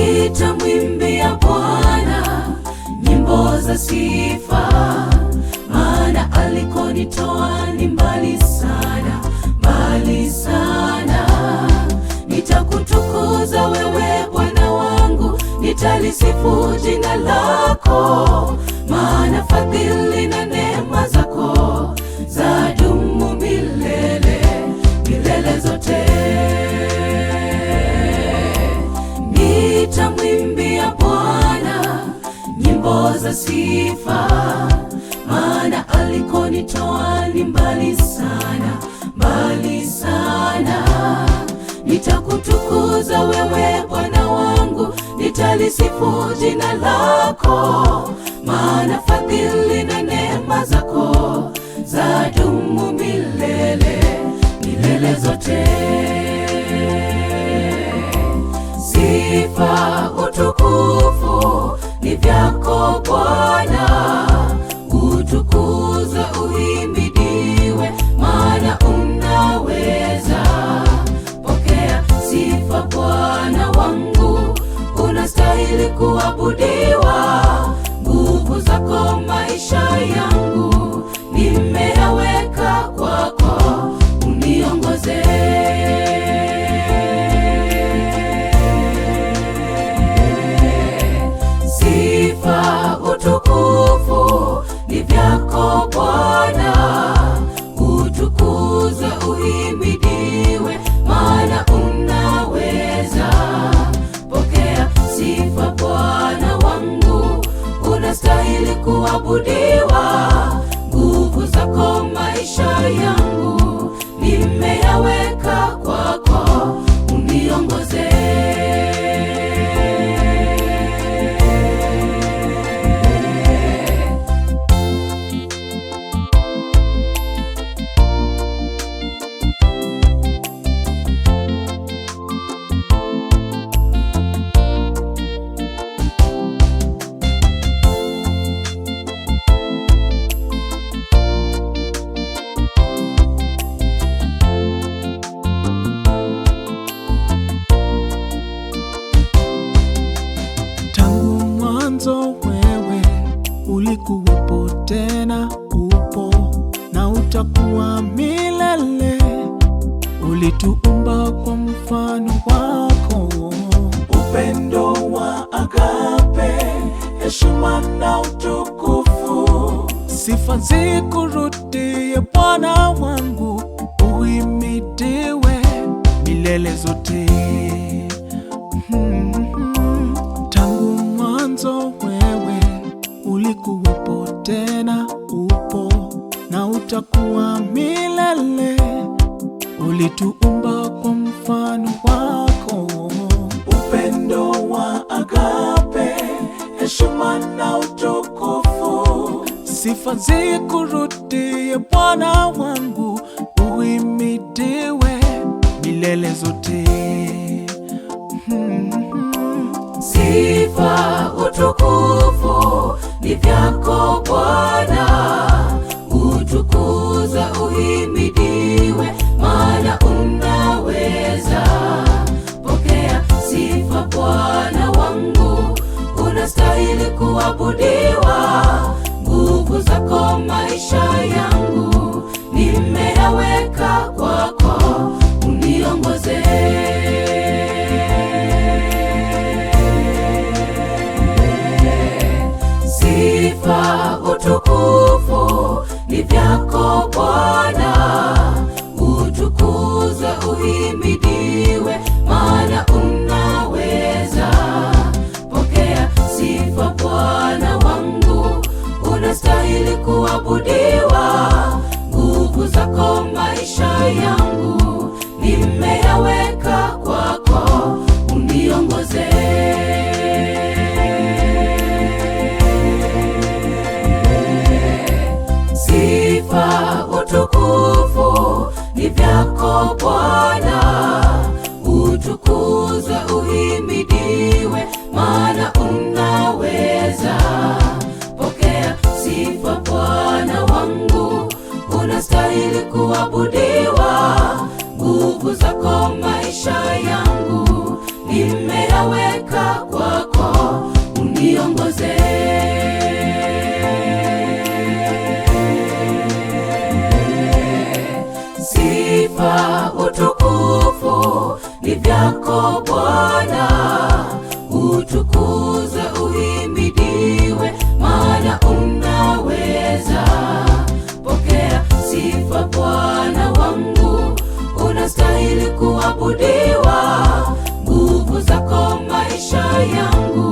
Nitamwimbia Bwana nyimbo za sifa, maana alikonitoa ni mbali sana, mbali sana. Nitakutukuza wewe Bwana wangu, nitalisifu jina lako, maana fadhili na neema zako zadumu milele, milele zote. Nitamwimbia Bwana nyimbo za sifa, maana alikonitoa ni mbali sana, mbali sana. Nitakutukuza wewe Bwana wangu, nitalisifu jina lako, maana fadhili na neema zako zadumu milele, milele zote. Sifa utukufu ni vyako Bwana, utukuzwe uhimidiwe, maana unaweza. Pokea sifa Bwana wangu, unastahili kuabudiwa. Nguvu zako maisha yangu nimeyaweka kwako, uniongoze. Sifa utukufu ni vyako Bwana, utukuzwe uhimidiwe, maana unaweza. Pokea sifa Bwana wangu, unastahili kuabudiwa. Nguvu zako maisha yangu nimeyaweka kwako, uniongoze. Wewe ulikuwepo, tena upo na utakuwa milele. Ulituumba kwa mfano wako, upendo wa agape, heshima na utukufu. Sifa zikurudie Bwana wangu, uhimidiwe milele zote. Wewe ulikuwepo, tena upo na utakuwa milele. Ulituumba kwa mfano wako, upendo wa agape, heshima na utukufu. Sifa zikurudie Bwana wangu, uhimidiwe milele zote. Sifa utukufu ni vyako Bwana, utukuzwe uhimidiwe, maana unaweza. Pokea sifa Bwana wangu, unastahili kuabudiwa. Nguvu zako maisha yangu nimeyaweka kwako, uniongoze. Sifa utukufu ni vyako Bwana, utukuzwe uhimidiwe, maana unaweza. Pokea sifa Bwana wangu, unastahili kuabudiwa. Nguvu zako maisha yangu nimeyaweka kwako, uniongoze. Sifa utukufu ni vyako Bwana, utukuzwe uhimidiwe, maana unaweza. Pokea sifa Bwana wangu, unastahili kuabudiwa. Nguvu zako maisha yangu nimeyaweka kwa O Bwana, utukuzwe, uhimidiwe, maana unaweza. Pokea sifa Bwana wangu, unastahili kuabudiwa. Nguvu zako maisha yangu